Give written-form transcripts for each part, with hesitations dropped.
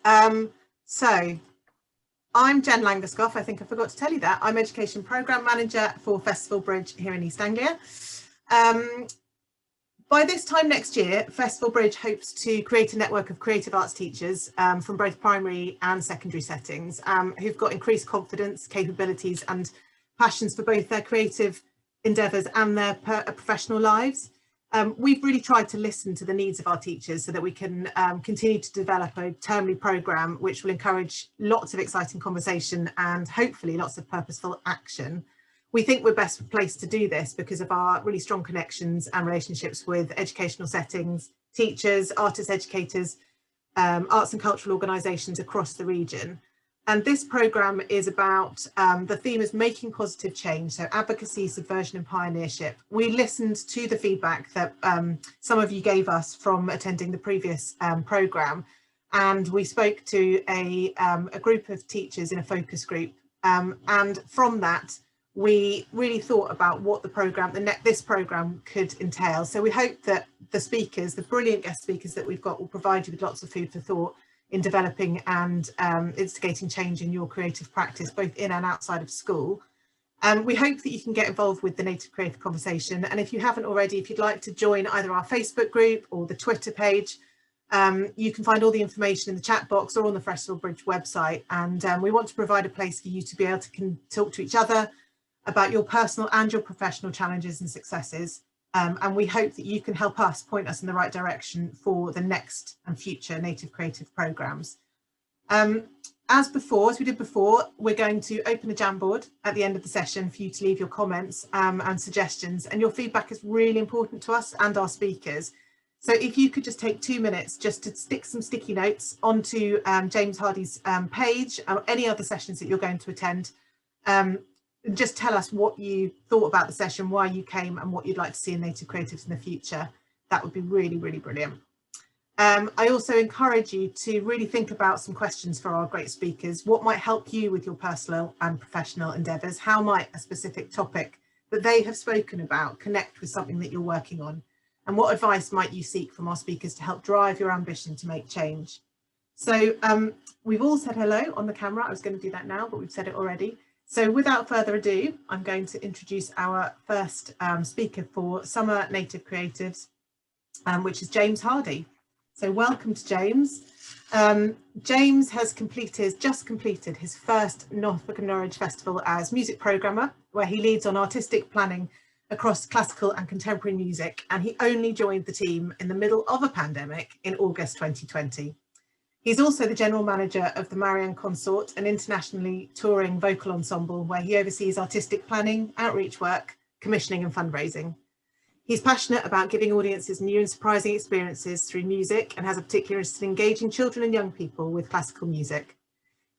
So I'm Jen Langerscoff. I think I forgot to tell you that. I'm Education Programme Manager for Festival Bridge here in East Anglia. By this time next year, Festival Bridge hopes to create a network of creative arts teachers from both primary and secondary settings who've got increased confidence, capabilities and passions for both their creative endeavours and their professional lives. We've really tried to listen to the needs of our teachers so that we can continue to develop a termly programme which will encourage lots of exciting conversation and hopefully lots of purposeful action. We think we're best placed to do this because of our really strong connections and relationships with educational settings, teachers, artists, educators, arts and cultural organisations across the region. And this programme is about, the theme is making positive change, so advocacy, subversion and pioneership. We listened to the feedback that some of you gave us from attending the previous programme, and we spoke to a group of teachers in a focus group, and from that we really thought about what the programme, this programme could entail. So we hope that the speakers, the brilliant guest speakers that we've got, will provide you with lots of food for thought in developing and instigating change in your creative practice, both in and outside of school. We hope that you can get involved with the Native Creative Conversation. And if you haven't already, if you'd like to join either our Facebook group or the Twitter page, you can find all the information in the chat box or on the Festival Bridge website. And we want to provide a place for you to be able to talk to each other about your personal and your professional challenges and successes. And we hope that you can help us point us in the right direction for the next and future Native Creative programmes. As we did before, we're going to open a Jamboard at the end of the session for you to leave your comments and suggestions, and your feedback is really important to us and our speakers. So if you could just take 2 minutes just to stick some sticky notes onto James Hardie's page or any other sessions that you're going to attend. Just tell us what you thought about the session, why you came and what you'd like to see in Native Creatives in the future. That would be really, really brilliant. I also encourage you to really think about some questions for our great speakers. What might help you with your personal and professional endeavours? How might a specific topic that they have spoken about connect with something that you're working on? And what advice might you seek from our speakers to help drive your ambition to make change? So we've all said hello on the camera. I was going to do that now, but we've said it already. So without further ado, I'm going to introduce our first speaker for Summer Native Creatives, which is James Hardie. So welcome to James. James has just completed his first Norfolk and Norwich Festival as music programmer, where he leads on artistic planning across classical and contemporary music, and he only joined the team in the middle of a pandemic in August 2020. He's also the general manager of the Marianne Consort, an internationally touring vocal ensemble where he oversees artistic planning, outreach work, commissioning and fundraising. He's passionate about giving audiences new and surprising experiences through music and has a particular interest in engaging children and young people with classical music.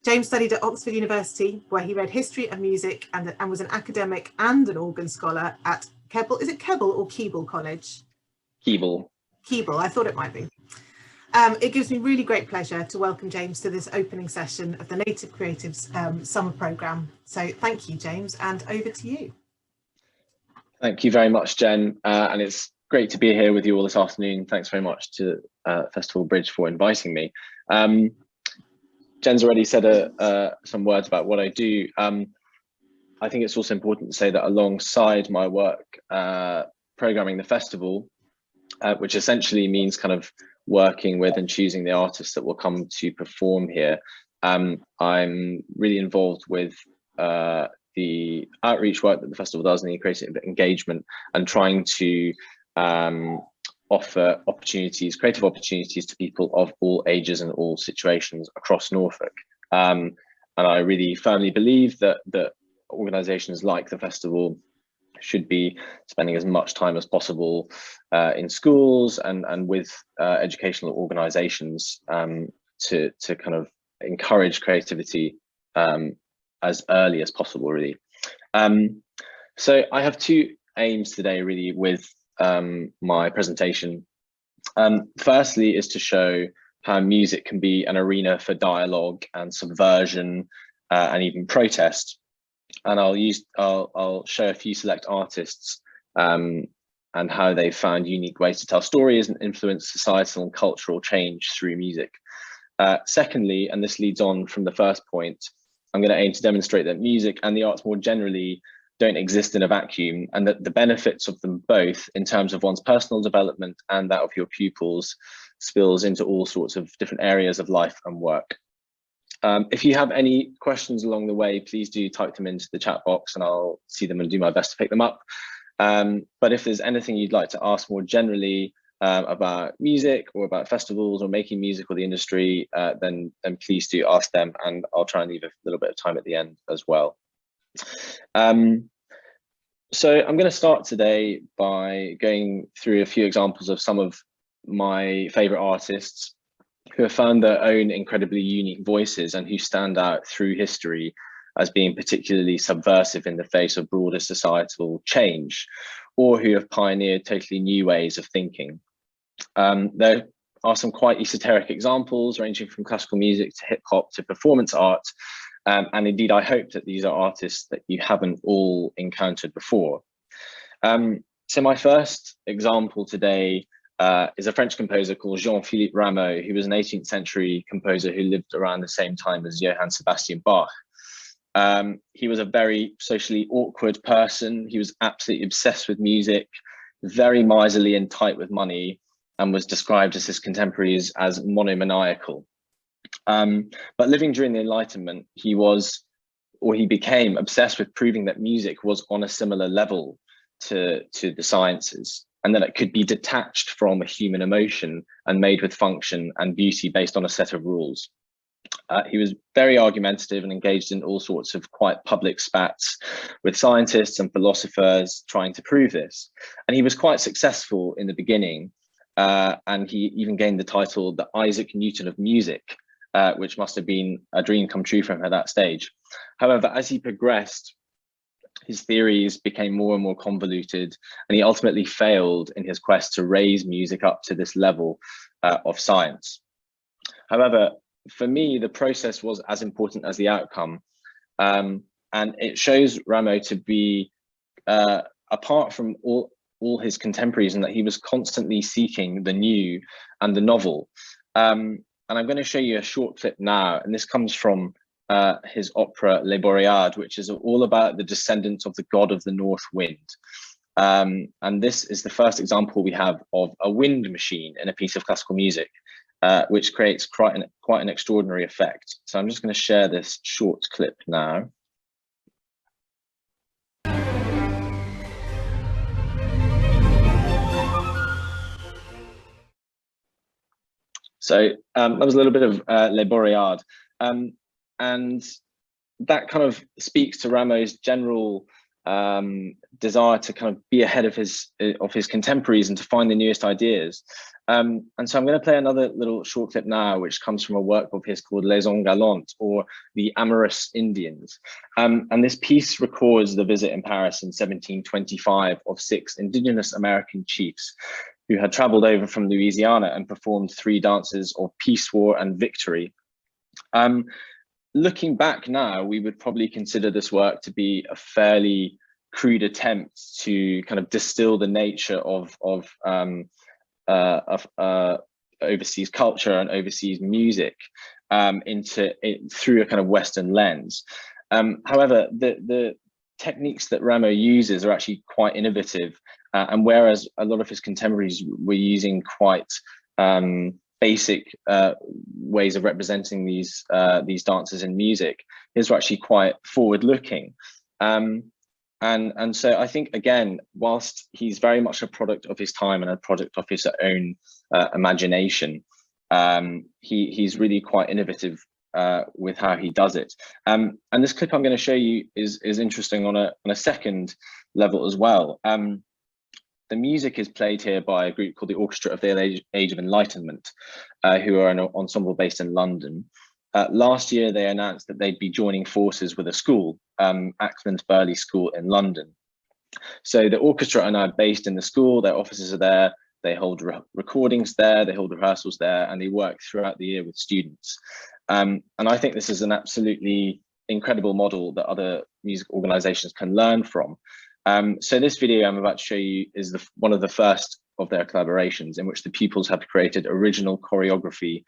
James studied at Oxford University, where he read history and music and was an academic and an organ scholar at Keble. Is it Keble or Keble College? Keble. Keble, I thought it might be. It gives me really great pleasure to welcome James to this opening session of the Native Creatives Summer Programme. So thank you, James, and over to you. Thank you very much, Jen, and it's great to be here with you all this afternoon. Thanks very much to Festival Bridge for inviting me. Jen's already said some words about what I do. I think it's also important to say that alongside my work programming the festival, which essentially means kind of working with and choosing the artists that will come to perform here, I'm really involved with the outreach work that the festival does and the creative engagement, and trying to offer creative opportunities to people of all ages and all situations across Norfolk. And I really firmly believe that organisations like the festival should be spending as much time as possible in schools and with educational organisations to kind of encourage creativity as early as possible, really. So I have two aims today, really, with my presentation. Firstly is to show how music can be an arena for dialogue and subversion and even protest. And I'll show a few select artists and how they found unique ways to tell stories and influence societal and cultural change through music. Secondly, and this leads on from the first point, I'm going to aim to demonstrate that music and the arts more generally don't exist in a vacuum, and that the benefits of them both in terms of one's personal development and that of your pupils spills into all sorts of different areas of life and work. If you have any questions along the way, please do type them into the chat box and I'll see them and do my best to pick them up. But if there's anything you'd like to ask more generally about music or about festivals or making music or the industry, then please do ask them, and I'll try and leave a little bit of time at the end as well. So I'm going to start today by going through a few examples of some of my favorite artists who have found their own incredibly unique voices and who stand out through history as being particularly subversive in the face of broader societal change, or who have pioneered totally new ways of thinking. There are some quite esoteric examples ranging from classical music to hip hop to performance art. And indeed, I hope that these are artists that you haven't all encountered before. So my first example today is a French composer called Jean-Philippe Rameau, who was an 18th century composer who lived around the same time as Johann Sebastian Bach. He was a very socially awkward person. He was absolutely obsessed with music, very miserly and tight with money, and was described as his contemporaries as monomaniacal. But living during the Enlightenment, he became obsessed with proving that music was on a similar level to the sciences, and that it could be detached from a human emotion and made with function and beauty based on a set of rules. He was very argumentative and engaged in all sorts of quite public spats with scientists and philosophers trying to prove this. And he was quite successful in the beginning, and he even gained the title the Isaac Newton of music, which must have been a dream come true for him at that stage. However, as he progressed, his theories became more and more convoluted, and he ultimately failed in his quest to raise music up to this level of science. However, for me, the process was as important as the outcome. And it shows Rameau to be, apart from all his contemporaries, and that he was constantly seeking the new and the novel. And I'm going to show you a short clip now, and this comes from his opera Les Boreades, which is all about the descendants of the god of the north wind. And this is the first example we have of a wind machine in a piece of classical music, which creates quite an extraordinary effect. So I'm just going to share this short clip now. So that was a little bit of Les Boreades. And that kind of speaks to Rameau's general desire to kind of be ahead of his contemporaries and to find the newest ideas. And so I'm going to play another little short clip now, which comes from a work of his called Les Hommes Galants, or The Amorous Indians. And this piece records the visit in Paris in 1725 of 6 indigenous American chiefs who had traveled over from Louisiana and performed 3 dances of peace, war, and victory. Looking back now, we would probably consider this work to be a fairly crude attempt to kind of distill the nature of overseas culture and overseas music through a kind of Western lens. However, the techniques that Rameau uses are actually quite innovative, and whereas a lot of his contemporaries were using quite basic ways of representing these dances in music, his were actually quite forward-looking. And so I think, again, whilst he's very much a product of his time and a product of his own imagination, he's really quite innovative with how he does it. And this clip I'm going to show you is interesting on a second level as well. The music is played here by a group called the Orchestra of the Age of Enlightenment, who are an ensemble based in London. Last year, they announced that they'd be joining forces with a school, Ackland Burley School in London. So the orchestra are now based in the school, their offices are there, they hold recordings there, they hold rehearsals there, and they work throughout the year with students. And I think this is an absolutely incredible model that other music organizations can learn from. So this video I'm about to show you is one of the first their collaborations, in which the pupils have created original choreography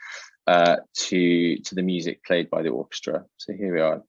to the music played by the orchestra. So here we are.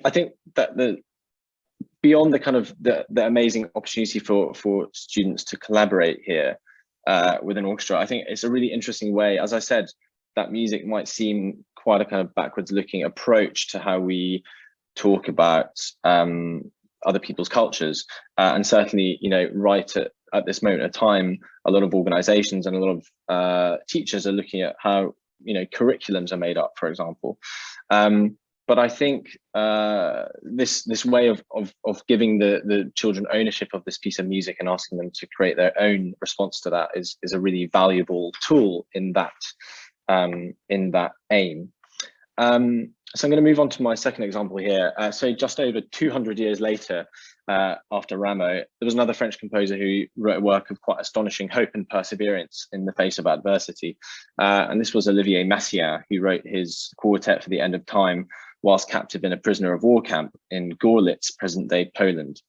I think that beyond the kind of the amazing opportunity for students to collaborate here with an orchestra, I think it's a really interesting way. As I said, that music might seem quite a kind of backwards looking approach to how we talk about other people's cultures, and certainly, you know, right at this moment of time, a lot of organizations and a lot of teachers are looking at how, you know, curriculums are made up, for example. But I think this way of giving the children ownership of this piece of music and asking them to create their own response to that is a really valuable tool in that aim. So I'm going to move on to my second example here. So just over 200 years later, after Rameau, there was another French composer who wrote a work of quite astonishing hope and perseverance in the face of adversity. And this was Olivier Messiaen, who wrote his quartet for the end of time whilst captive in a prisoner of war camp in Gorlitz, present-day Poland.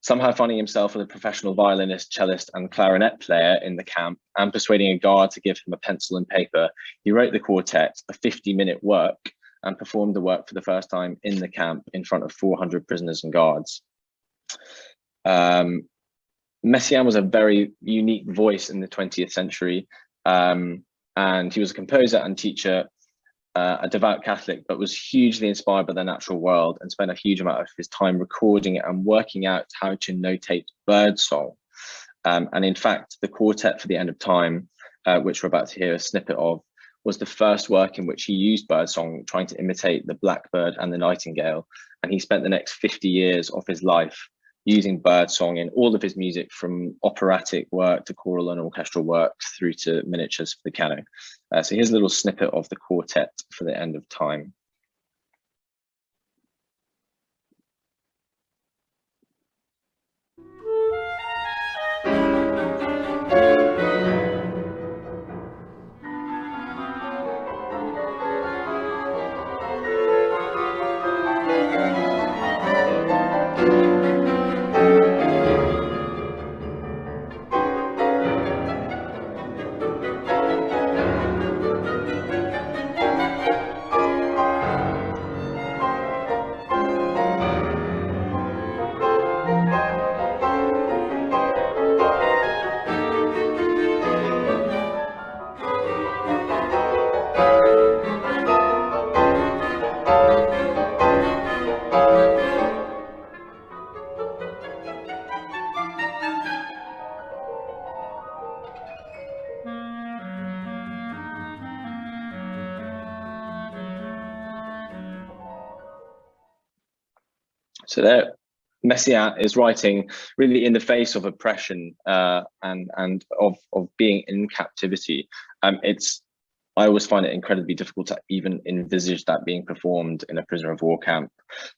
Somehow finding himself with a professional violinist, cellist, and clarinet player in the camp, and persuading a guard to give him a pencil and paper, he wrote the quartet, a 50-minute work, and performed the work for the first time in the camp in front of 400 prisoners and guards. Messiaen was a very unique voice in the 20th century, and he was a composer and teacher, a devout Catholic, but was hugely inspired by the natural world and spent a huge amount of his time recording it and working out how to notate birdsong. And in fact, the quartet for the end of time, which we're about to hear a snippet of, was the first work in which he used birdsong, trying to imitate the blackbird and the nightingale. And he spent the next 50 years of his life using birdsong in all of his music, from operatic work to choral and orchestral work through to miniatures for the piano. So here's a little snippet of the quartet for the end of time. So there, Messiaen is writing really in the face of oppression and of being in captivity. I always find it incredibly difficult to even envisage that being performed in a prisoner of war camp,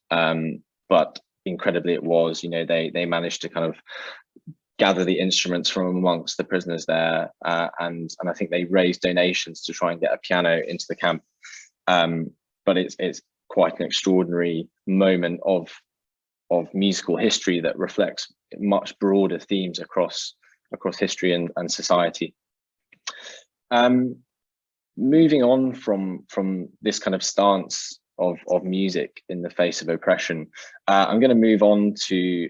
but incredibly it was. You know, they managed to kind of gather the instruments from amongst the prisoners there, and I think they raised donations to try and get a piano into the camp. But it's quite an extraordinary moment of musical history that reflects much broader themes across history and society. Moving on from this kind of stance of music in the face of oppression, I'm going to move on to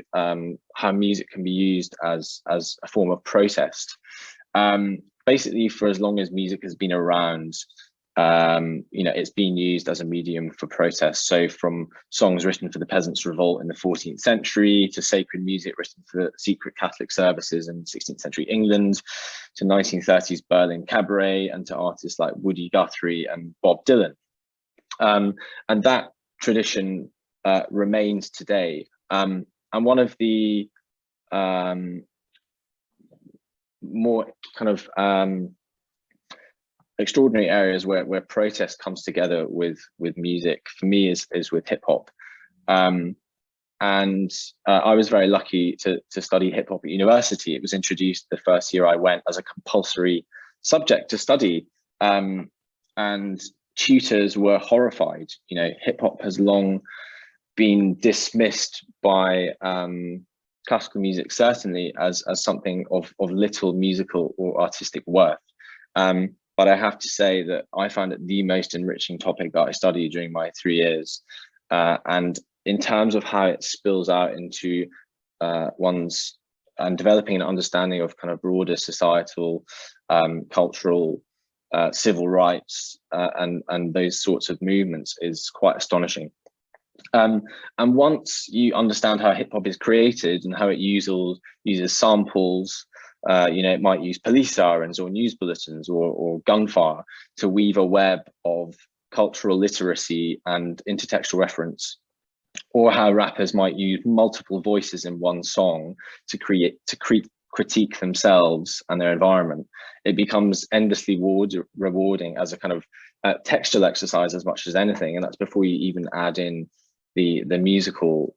how music can be used as a form of protest. Basically, for as long as music has been around, you know, it's been used as a medium for protest. So from songs written for the Peasants' Revolt in the 14th century, to sacred music written for secret Catholic services in 16th century England, to 1930s Berlin cabaret, and to artists like Woody Guthrie and Bob Dylan. And that tradition remains today. And one of the more kind of extraordinary areas where protest comes together with music for me is with hip hop. And I was very lucky to study hip hop at university. It was introduced the first year I went as a compulsory subject to study, and tutors were horrified. You know, hip hop has long been dismissed by classical music, certainly as something of little musical or artistic worth. But I have to say that I found it the most enriching topic that I studied during my 3 years. And in terms of how it spills out into one's and developing an understanding of kind of broader societal, cultural, civil rights, and those sorts of movements is quite astonishing. And once you understand how hip hop is created and how it uses samples, you know, it might use police sirens or news bulletins or gunfire to weave a web of cultural literacy and intertextual reference, or how rappers might use multiple voices in one song to critique themselves and their environment. It becomes endlessly rewarding as a kind of textual exercise as much as anything, and that's before you even add in the musical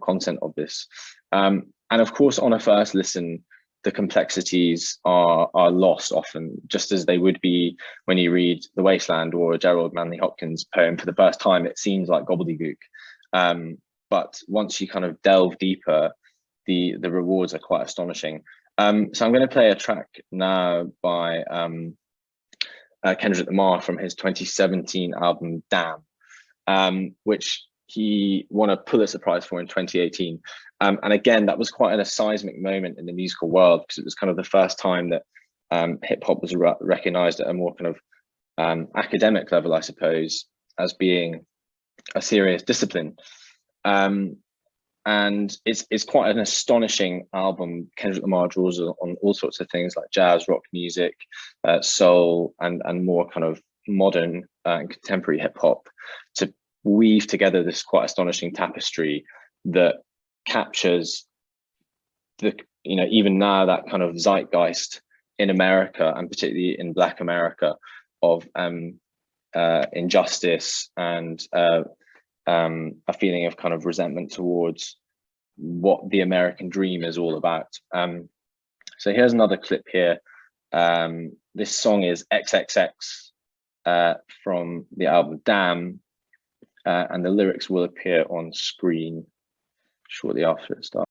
content of this. And of course, on a first listen, the complexities are lost often, just as they would be when you read The Wasteland or Gerald Manley Hopkins' poem for the first time. It seems like gobbledygook. But once you kind of delve deeper, the rewards are quite astonishing. So I'm going to play a track now by Kendrick Lamar from his 2017 album Damn, which he won a Pulitzer Prize for in 2018. And again, that was quite a seismic moment in the musical world, because it was kind of the first time that hip hop was recognized at a more kind of academic level, I suppose, as being a serious discipline. And it's quite an astonishing album. Kendrick Lamar draws on all sorts of things like jazz, rock music, soul, and more kind of modern and contemporary hip hop to weave together this quite astonishing tapestry that captures the, you know, even now that kind of zeitgeist in America, and particularly in Black America, of injustice and a feeling of kind of resentment towards what the American dream is all about. So here's another clip here. This song is XXX from the album Damn, and the lyrics will appear on screen shortly after it starts.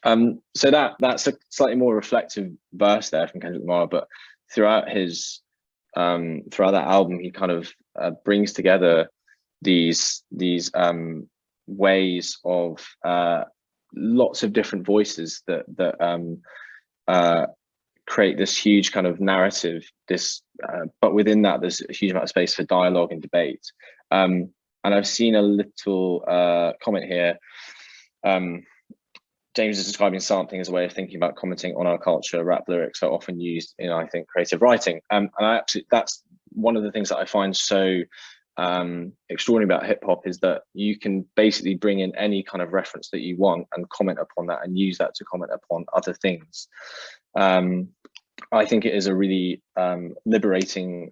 So that's a slightly more reflective verse there from Kendrick Lamar, but throughout his throughout that album, he kind of brings together these ways of lots of different voices that create this huge kind of narrative. But within that, there's a huge amount of space for dialogue and debate. And I've seen a little comment here. James is describing sampling as a way of thinking about commenting on our culture. Rap lyrics are often used in, I think, creative writing. And that's one of the things that I find so extraordinary about hip hop, is that you can basically bring in any kind of reference that you want and comment upon that and use that to comment upon other things. I think it is a really liberating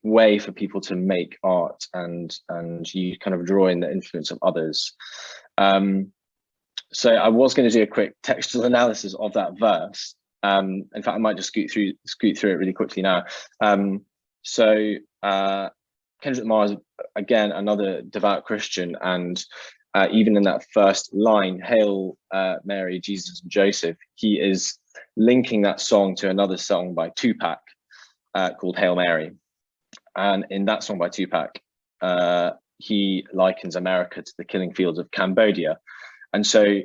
way for people to make art, and you kind of draw in the influence of others. So I was going to do a quick textual analysis of that verse. In fact, I might just scoot through it really quickly now. Kendrick Lamar is, again, another devout Christian, and even in that first line, "Hail Mary, Jesus and Joseph," he is linking that song to another song by Tupac called "Hail Mary." And in that song by Tupac, he likens America to the killing fields of Cambodia. And so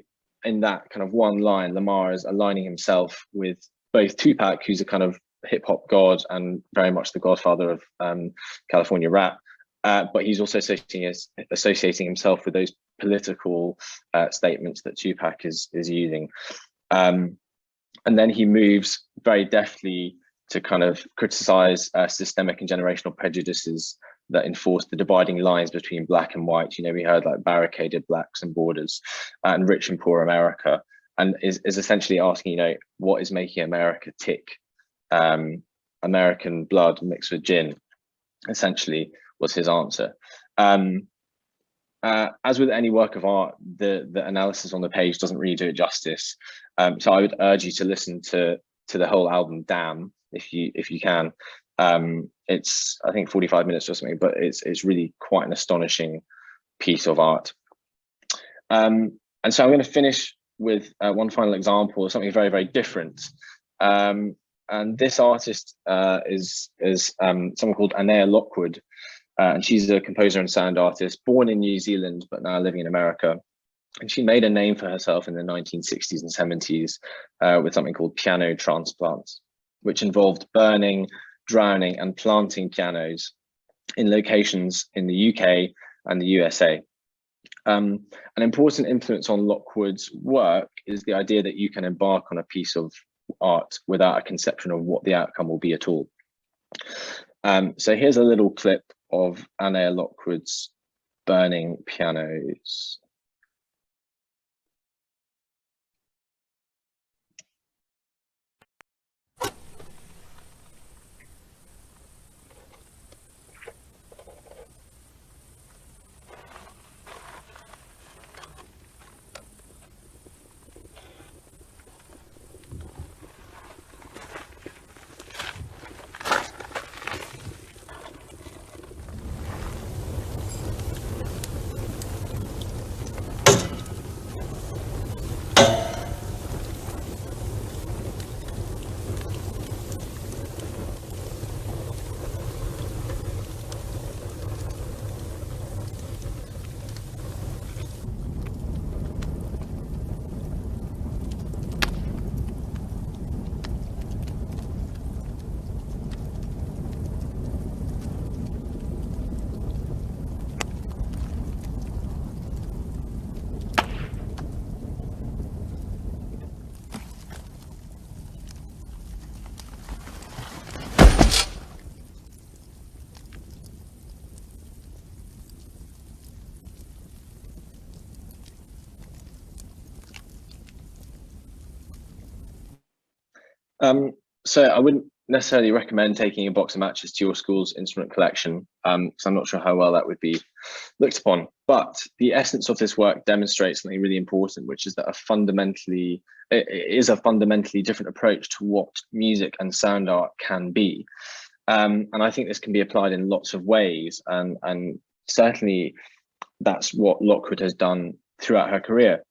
in that kind of one line, Lamar is aligning himself with both Tupac, who's a kind of hip hop god and very much the godfather of California rap, but he's also associating himself with those political statements that Tupac is using. And then he moves very deftly to kind of criticize systemic and generational prejudices that enforce the dividing lines between black and white. You know, we heard like barricaded blacks and borders, and rich and poor America, and is essentially asking, you know, what is making America tick? American blood mixed with gin, essentially, was his answer. As with any work of art, the analysis on the page doesn't really do it justice. So I would urge you to listen to the whole album, Damn, if you can. It's, I think, 45 minutes or something, but it's really quite an astonishing piece of art. And so I'm going to finish with one final example of something very, very different. And this artist is someone called Anea Lockwood, and she's a composer and sound artist born in New Zealand but now living in America. And she made a name for herself in the 1960s and 70s with something called piano transplants, which involved burning, drowning and planting pianos in locations in the UK and the USA. An important influence on Lockwood's work is the idea that you can embark on a piece of art without a conception of what the outcome will be at all. So here's a little clip of Anea Lockwood's Burning Pianos. So I wouldn't necessarily recommend taking a box of matches to your school's instrument collection, because I'm not sure how well that would be looked upon. But the essence of this work demonstrates something really important, which is that it is a fundamentally different approach to what music and sound art can be. And I think this can be applied in lots of ways, and certainly that's what Lockwood has done throughout her career.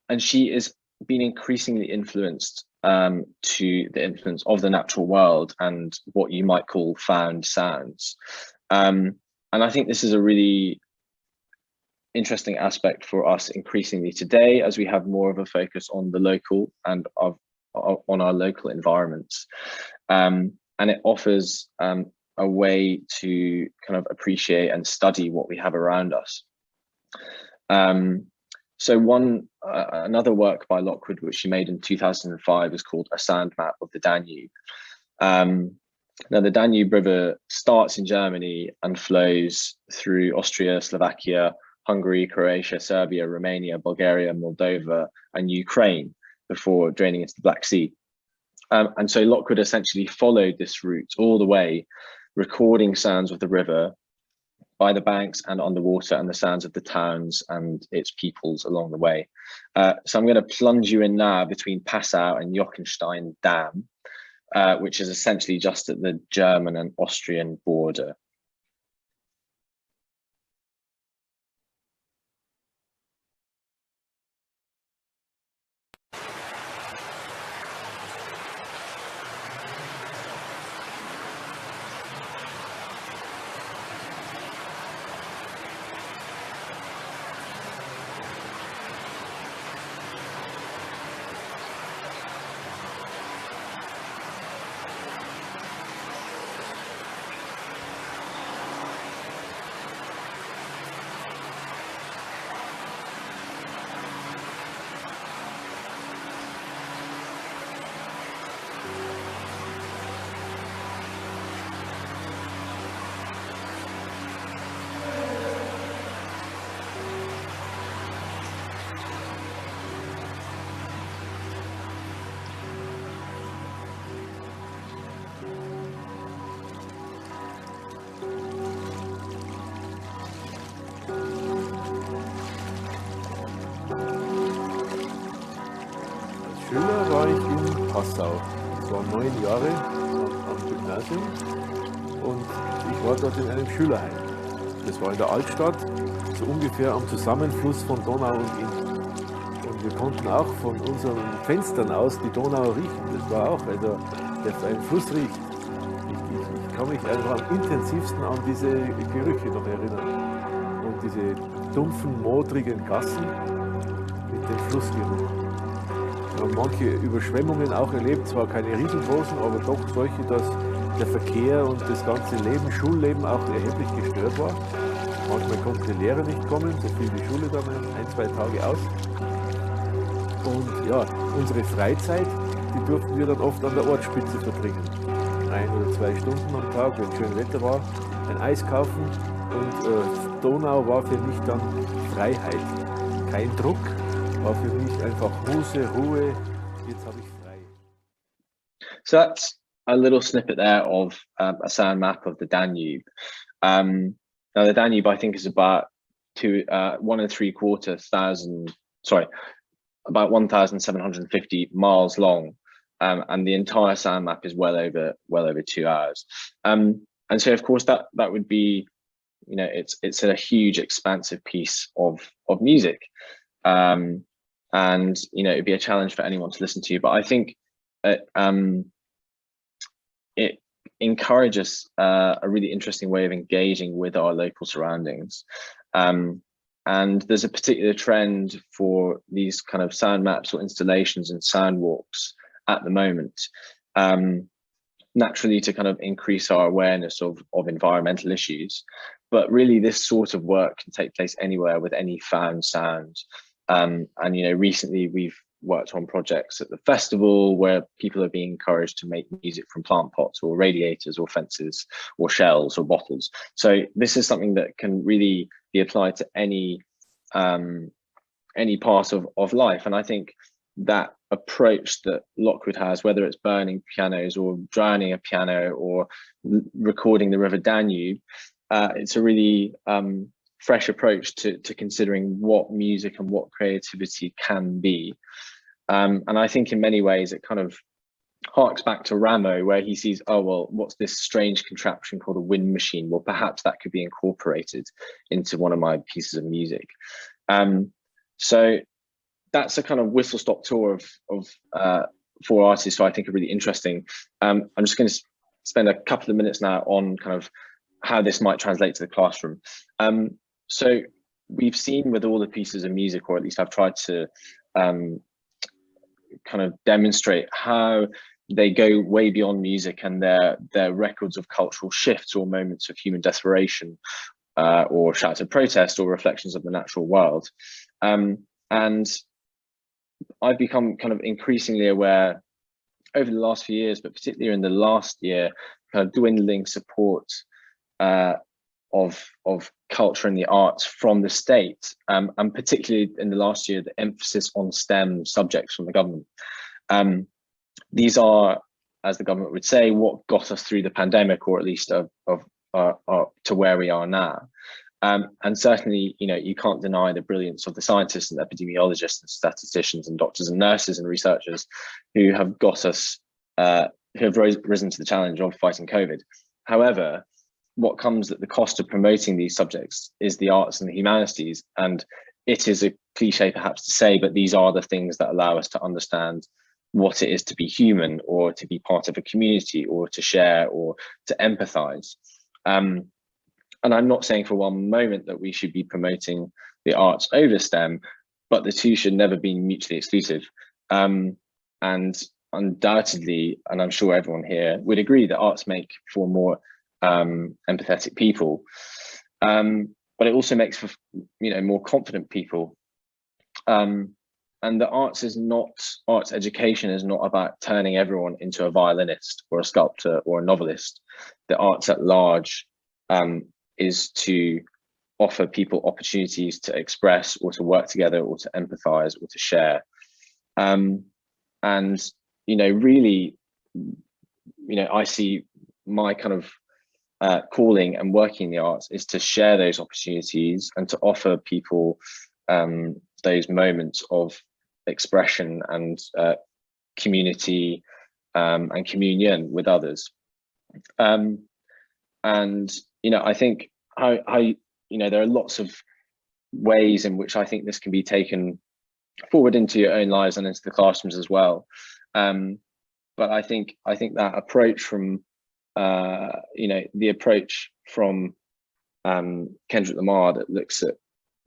and she is being increasingly influenced to the influence of the natural world and what you might call found sounds. And I think this is a really interesting aspect for us increasingly today, as we have more of a focus on the local and on our local environments. And it offers a way to kind of appreciate and study what we have around us. So another work by Lockwood, which she made in 2005, is called A Sound Map of the Danube. Now, the Danube River starts in Germany and flows through Austria, Slovakia, Hungary, Croatia, Serbia, Romania, Bulgaria, Moldova, and Ukraine before draining into the Black Sea. And so Lockwood essentially followed this route all the way, recording sounds of the river by the banks and on the water, and the sounds of the towns and its peoples along the way. So I'm going to plunge you in now between Passau and Jochenstein Dam, which is essentially just at the German and Austrian border. Schüler war ich in Passau. Ich war 9 Jahre am Gymnasium und ich war dort in einem Schülerheim. Das war in der Altstadt, so ungefähr am Zusammenfluss von Donau und Inn. Und wir konnten auch von unseren Fenstern aus die Donau riechen. Das war auch, also ein Fluss riecht. Ich kann mich einfach am intensivsten an diese Gerüche noch erinnern. Und diese dumpfen, modrigen Gassen mit dem Flussgeruch. Wir haben manche Überschwemmungen auch erlebt, zwar keine riesengroßen, aber doch solche, dass der Verkehr und das ganze Leben, Schulleben auch erheblich gestört war. Manchmal konnten die Lehrer nicht kommen, so fiel die Schule dann 1-2 Tage aus. Und ja, unsere Freizeit, die durften wir dann oft an der Ortsspitze verbringen. 1 oder 2 Stunden am Tag, wenn schön Wetter war, ein Eis kaufen und Donau war für mich dann Freiheit. Kein Druck, war für mich einfach Muße, Ruhe, jetzt habe ich frei. So that's a little snippet there of a sound map of the Danube. Now the Danube, I think, is about 1,750 miles long, and the entire sound map is well over 2 hours. And so, of course, that would be, you know, it's a huge, expansive piece of music, and you know, it'd be a challenge for anyone to listen to. But I think it encourages a really interesting way of engaging with our local surroundings. And there's a particular trend for these kind of sound maps or installations and sound walks at the moment, naturally to kind of increase our awareness of environmental issues. But really, this sort of work can take place anywhere with any found sound. And, you know, recently we've worked on projects at the festival where people are being encouraged to make music from plant pots or radiators or fences or shells or bottles. So this is something that can really be applied to any part of life. And I think that approach that Lockwood has, whether it's burning pianos or drowning a piano or recording the River Danube, it's a really fresh approach to considering what music and what creativity can be. And I think in many ways it kind of harks back to Rameau, where he sees, oh, well, what's this strange contraption called a wind machine? Well, perhaps that could be incorporated into one of my pieces of music. So that's a kind of whistle-stop tour of four artists who I think are really interesting. I'm just going to spend a couple of minutes now on kind of how this might translate to the classroom. So we've seen with all the pieces of music, or at least I've tried to kind of demonstrate how they go way beyond music, and they're records of cultural shifts or moments of human desperation, or shouts of protest, or reflections of the natural world. And I've become kind of increasingly aware over the last few years, but particularly in the last year, kind of dwindling support of culture and the arts from the state, and particularly in the last year, the emphasis on STEM subjects from the government. These are, as the government would say, what got us through the pandemic, or at least to where we are now. And certainly, you know, you can't deny the brilliance of the scientists and epidemiologists and statisticians and doctors and nurses and researchers who have got us, who have risen to the challenge of fighting COVID. However, what comes at the cost of promoting these subjects is the arts and the humanities. And it is a cliche perhaps to say, but these are the things that allow us to understand what it is to be human, or to be part of a community, or to share, or to empathize. And I'm not saying for one moment that we should be promoting the arts over STEM, but the two should never be mutually exclusive. And undoubtedly, and I'm sure everyone here would agree, that arts make for more empathetic people, but it also makes for, you know, more confident people. And the arts education is not about turning everyone into a violinist or a sculptor or a novelist. The arts at large is to offer people opportunities to express, or to work together, or to empathize, or to share. And, you know, really, you know, I see my kind of calling and working in the arts is to share those opportunities and to offer people those moments of expression and community and communion with others. And, you know, I think you know, there are lots of ways in which I think this can be taken forward into your own lives and into the classrooms as well. But I think that approach from, you know, the approach from Kendrick Lamar that looks at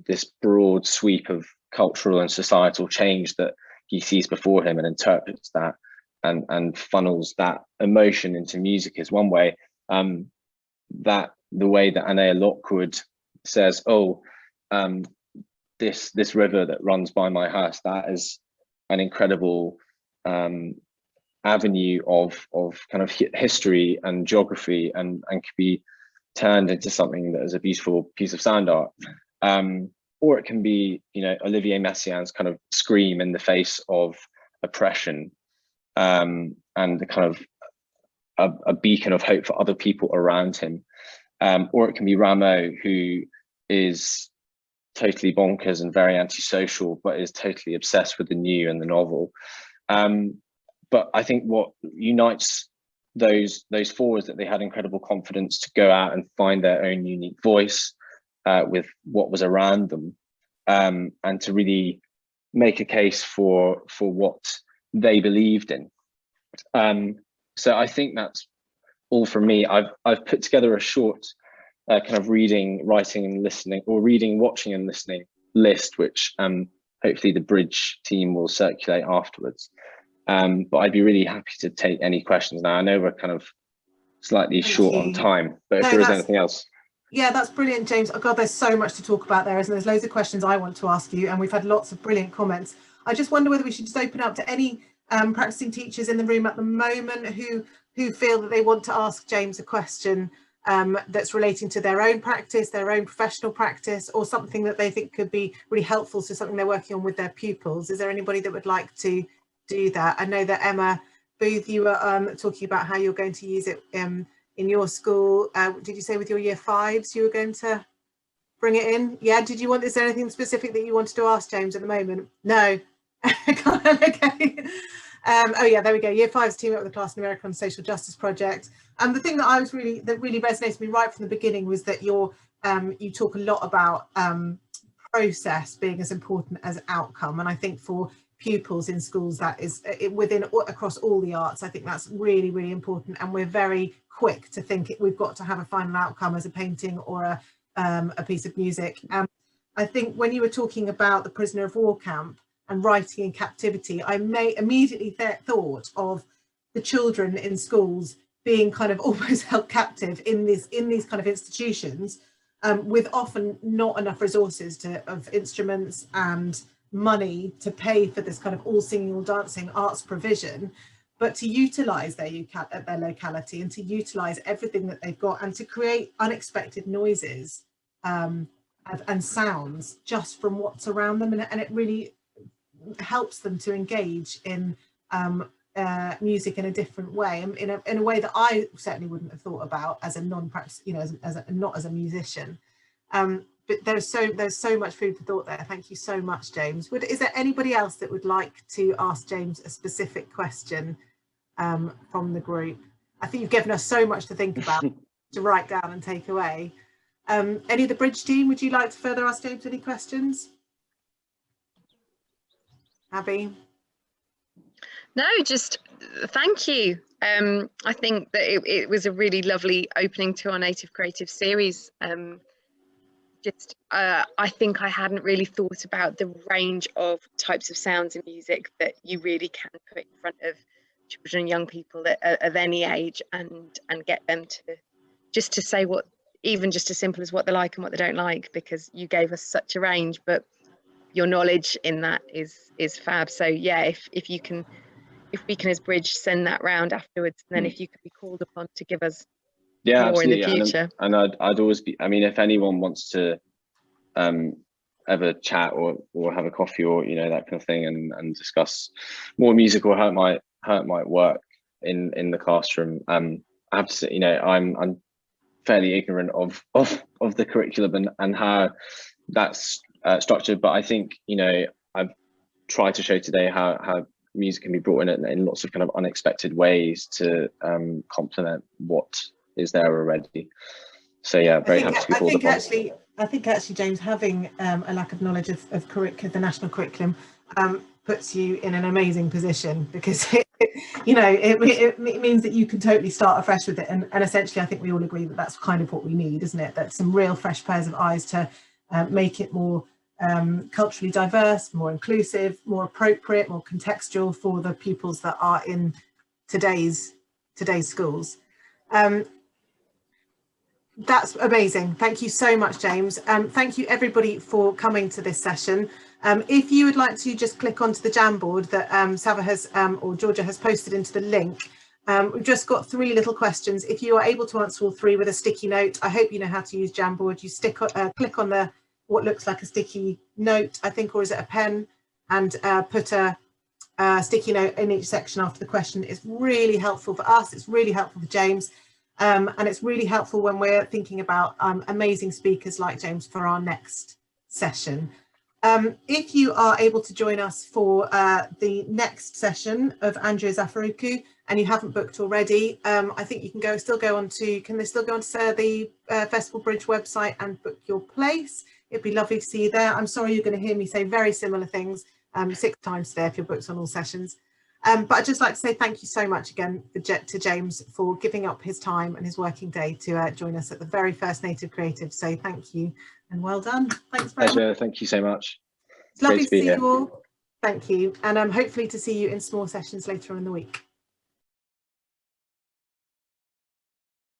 this broad sweep of cultural and societal change that he sees before him and interprets that and funnels that emotion into music is one way. That the way that Anea Lockwood says, oh, this river that runs by my house, that is an incredible avenue of kind of history and geography, and can be turned into something that is a beautiful piece of sound art. Or it can be, you know, Olivier Messiaen's kind of scream in the face of oppression, and the kind of a beacon of hope for other people around him. Or it can be Rameau, who is totally bonkers and very antisocial, but is totally obsessed with the new and the novel. But I think what unites those four is that they had incredible confidence to go out and find their own unique voice with what was around them, and to really make a case for what they believed in. So I think that's all from me. I've put together a short kind of reading, writing and listening, or reading, watching and listening list, which hopefully the Bridge team will circulate afterwards. But I'd be really happy to take any questions now. I know we're kind of slightly short on time, but if there is anything else. Yeah, that's brilliant, James. Oh God, there's so much to talk about there, isn't there? There's loads of questions I want to ask you, and we've had lots of brilliant comments. I just wonder whether we should just open up to any practicing teachers in the room at the moment who feel that they want to ask James a question that's relating to their own practice, their own professional practice, or something that they think could be really helpful to something they're working on with their pupils. Is there anybody that would like to do that? I know that Emma Booth, you were talking about how you're going to use it in your school. Did you say with your year fives you were going to bring it in? Yeah, did you want, is there anything specific that you wanted to ask James at the moment? No. Okay. Oh yeah, there we go. Year five's team up with the class in America on the Social Justice Project. And the thing that really resonated with me right from the beginning was that you talk a lot about process being as important as outcome. And I think for pupils in schools, that is across all the arts, I think that's really, really important. And we're very quick to think we've got to have a final outcome as a painting or a piece of music. I think when you were talking about the prisoner of war camp and writing in captivity, I immediately thought of the children in schools being kind of almost held captive in these kind of institutions, with often not enough resources of instruments and money to pay for this kind of all singing, all dancing arts provision, but to utilise their locality and to utilise everything that they've got and to create unexpected noises and sounds just from what's around them, and it really helps them to engage in music in a different way, in a way that I certainly wouldn't have thought about as a non-practice, not as a musician. But there's so much food for thought there. Thank you so much, James. Is there anybody else that would like to ask James a specific question from the group? I think you've given us so much to think about, to write down and take away. Any of the Bridge team, would you like to further ask James any questions? Abby? No, just thank you. I think that it was a really lovely opening to our Native Creative series. I think I hadn't really thought about the range of types of sounds in music that you really can put in front of children and young people of any age and get them to say what, even just as simple as what they like and what they don't like, because you gave us such a range, but your knowledge in that is fab. So yeah, if we can as Bridge send that round afterwards, and then if you could be called upon to give us more absolutely. in the future. And I'd always be, I mean, if anyone wants to ever chat or have a coffee or that kind of thing and discuss more music or how it might work in the classroom, I have to say, I'm fairly ignorant of the curriculum and how that's structured, but I think I've tried to show today how music can be brought in lots of kind of unexpected ways to complement what is there already. So yeah, very happy to be called upon. I think actually, James, having a lack of knowledge of the national curriculum puts you in an amazing position, because it means that you can totally start afresh with it, and essentially I think we all agree that that's kind of what we need, isn't it? That some real fresh pairs of eyes to make it more culturally diverse, more inclusive, more appropriate, more contextual for the pupils that are in today's schools. That's amazing. Thank you so much, James. Thank you everybody for coming to this session. If you would like to just click onto the Jamboard that Sava has or Georgia has posted into the link, we've just got 3 little questions. If you are able to answer all 3 with a sticky note, I hope you know how to use Jamboard. You click on what looks like a sticky note, I think, or is it a pen, and put a sticky note in each section after the question. It's really helpful for us. It's really helpful for James. And it's really helpful when we're thinking about amazing speakers like James for our next session. If you are able to join us for the next session of Andrea Zafaruku and you haven't booked already, I think you can still go onto the Festival Bridge website and book your place. It'd be lovely to see you there. I'm sorry you're going to hear me say very similar things 6 times today if you're booked on all sessions. But I'd just like to say thank you so much again to James for giving up his time and his working day to join us at the very first Native Creative. So thank you and well done. Thanks very much. Thank you so much. It's lovely to see you all. Thank you. And hopefully to see you in small sessions later on in the week.